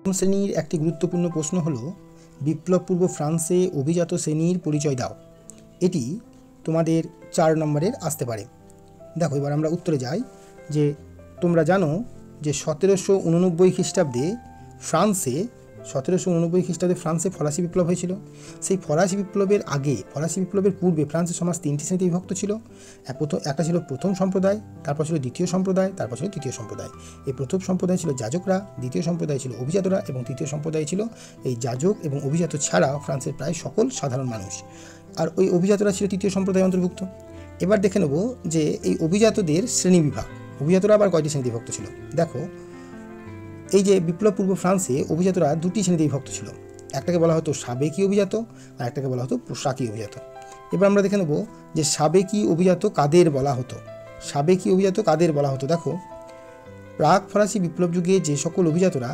প্রথম শ্রেণীর একটি গুরুত্বপূর্ণ প্রশ্ন হলো বিপ্লব পূর্ব ফ্রান্সে অভিজাত শ্রেণীর পরিচয় দাও। এটি তোমাদের 4 নম্বরের আসতে পারে। দেখো এবার আমরা উত্তরে যাই যে তোমরা জানো যে 1789 খ্রিস্টাব্দে ফ্রান্সে ফরাসি বিপ্লব হয়েছিল। সেই ফরাসি বিপ্লবের আগে, ফরাসি বিপ্লবের পূর্বে ফ্রান্সের সমাজ 3টি শ্রেণীতে বিভক্ত ছিল। একটা ছিল প্রথম সম্প্রদায়, তারপর ছিল দ্বিতীয় সম্প্রদায়, তারপর ছিল তৃতীয় সম্প্রদায়। এই প্রথম সম্প্রদায় ছিল যাজকরা, দ্বিতীয় সম্প্রদায় ছিল অভিজাতরা এবং তৃতীয় সম্প্রদায় ছিল এই যাজক এবং অভিজাত ছাড়া ফ্রান্সের প্রায় সকল সাধারণ মানুষ। আর ওই অভিজাতরা ছিল তৃতীয় সম্প্রদায় অন্তর্ভুক্ত। এবার দেখে নেব যে এই অভিজাতদের শ্রেণী বিভাগ, অভিজাতরা আবার কয়টি শ্রেণীতে বিভক্ত ছিল। দেখো এই যে বিপ্লব পূর্ব ফ্রান্সে অভিজাতরা 2টি শ্রেণীতে বিভক্ত ছিল। একটাকে বলা হতো সাবেকি অভিজাত আর একটাকে বলা হতো পোশাকি অভিজাত। এবার আমরা দেখে নেব যে সাবেকি অভিজাত কাদের বলা হতো। দেখো প্রাক ফরাসি বিপ্লব যুগে যে সকল অভিজাতরা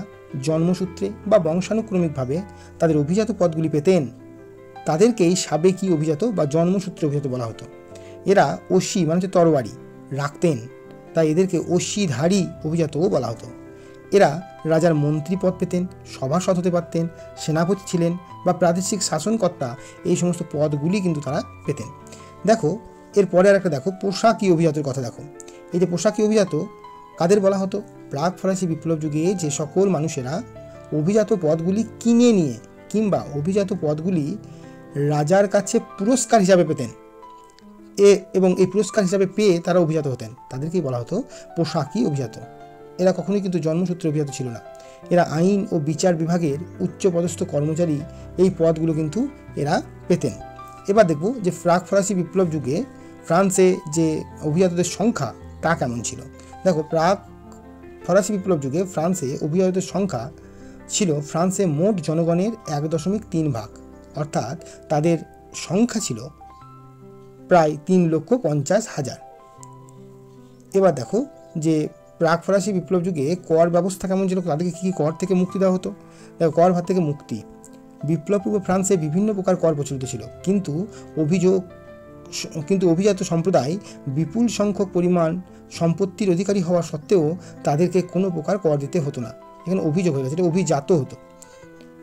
জন্মসূত্রে বা বংশানুক্রমিকভাবে তাদের অভিজাত পদগুলি পেতেন তাদেরকেই সাবেকি অভিজাত বা জন্মসূত্রে অভিজাত বলা হতো। এরা অশ্বী মানে হচ্ছে তরবারি রাখতেন, তাই এদেরকে অশ্বীধারী অভিজাতও বলা হতো। এরা রাজার মন্ত্রী পদ পেতেন, সভাসদ হতে পারতেন, সেনাপতি ছিলেন বা প্রাদেশিক শাসনকর্তা, এই সমস্ত পদগুলি কিন্তু তারা পেতেন। দেখো এরপরে আর একটা দেখো পোশাকি অভিজাতের কথা। দেখো এই যে পোশাকি অভিজাত কাদের বলা হতো, প্রাক ফরাসি বিপ্লব যুগে যে সকল মানুষেরা অভিজাত পদগুলি কিনে নিয়ে কিংবা অভিজাত পদগুলি রাজার কাছে পুরস্কার হিসাবে পেতেন এবং এই পুরস্কার হিসাবে পেয়ে তারা অভিজাত হতেন, তাদেরকেই বলা হতো পোশাকি অভিজাত। এরা কখনোই কিন্তু জন্মসূত্রে অভিজাত ছিল না। এরা আইন ও বিচার বিভাগের উচ্চপদস্থ কর্মচারী, এই পদগুলো কিন্তু এরা পেতেন। এবার দেখব যে প্রাক ফরাসি বিপ্লব যুগে ফ্রান্সে যে অভিজাতদের সংখ্যা তা কেমন ছিল। দেখো প্রাক ফরাসি বিপ্লব যুগে ফ্রান্সে অভিজাতদের সংখ্যা ছিল ফ্রান্সে মোট জনগণের 1.3 ভাগ, অর্থাৎ তাদের সংখ্যা ছিল প্রায় 3,50,000। এবার দেখো যে প্রাক ফরাসি বিপ্লব যুগে কর ব্যবস্থা কেমন ছিল, তাদেরকে কী কর থেকে মুক্তি দেওয়া হতো। দেখো কর ভার থেকে মুক্তি। বিপ্লব পূর্ব ফ্রান্সে বিভিন্ন প্রকার কর প্রচলিত ছিল, কিন্তু অভিজাত সম্প্রদায় বিপুল সংখ্যক পরিমাণ সম্পত্তির অধিকারী হওয়া সত্ত্বেও তাদেরকে কোনো প্রকার কর দিতে হতো না। এখানে অভিযোগ হয়ে গেছে, এটা অভিজাত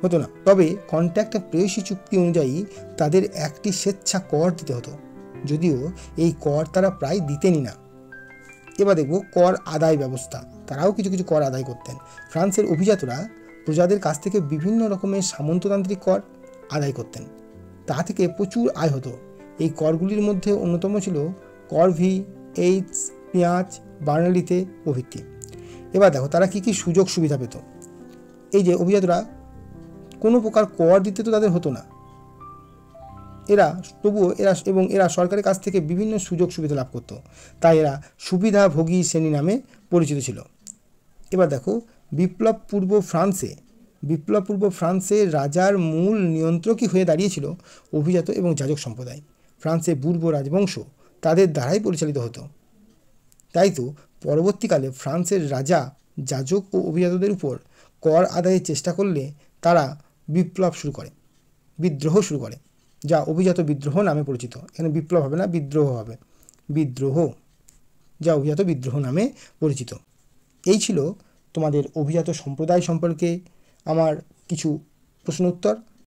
হতো না। তবে কন্ট্রাক্ট অফ প্রেয়সী চুক্তি অনুযায়ী তাদের একটি স্বেচ্ছা কর দিতে হতো, যদিও এই কর তারা প্রায় দিতেনই না। এবার দেখব কর আদায় ব্যবস্থা, তারাও কিছু কিছু কর আদায় করতেন। ফ্রান্সের অভিজাতরা প্রজাদের কাছ থেকে বিভিন্ন রকমের সামন্ততান্ত্রিক কর আদায় করতেন, তা থেকে প্রচুর আয় হতো। এই করগুলির মধ্যে অন্যতম ছিল করভি, এইডস, পেঁয়াজ, বার্নালিতে প্রভৃতি। এবার দেখো তারা কী কী সুযোগ সুবিধা পেত। এই যে অভিজাতরা কোনো প্রকার কর দিতে তো তাদের হতো না, এরা সরকারের কাছ থেকে বিভিন্ন সুযোগ সুবিধা লাভ করত, তাই এরা সুবিধাভোগী শ্রেণী নামে পরিচিত ছিল। এবার দেখো বিপ্লব পূর্ব ফ্রান্সে রাজার মূল নিয়ন্ত্রকই হয়ে দাঁড়িয়েছিল অভিজাত এবং যাজক সম্প্রদায়। ফ্রান্সে বুর্ব রাজবংশ তাদের দ্বারাই পরিচালিত হতো। তাই তো পরবর্তীকালে ফ্রান্সের রাজা যাজক ও অভিজাতদের উপর কর আদায়ের চেষ্টা করলে তারা বিদ্রোহ শুরু করে, যা অভিজাত বিদ্রোহ নামে পরিচিত। এখানে বিপ্লব হবে না, বিদ্রোহ হবে, যা অভিজাত বিদ্রোহ নামে পরিচিত। এই ছিল তোমাদের অভিজাত সম্প্রদায় সম্পর্কে আমার কিছু প্রশ্ন উত্তর।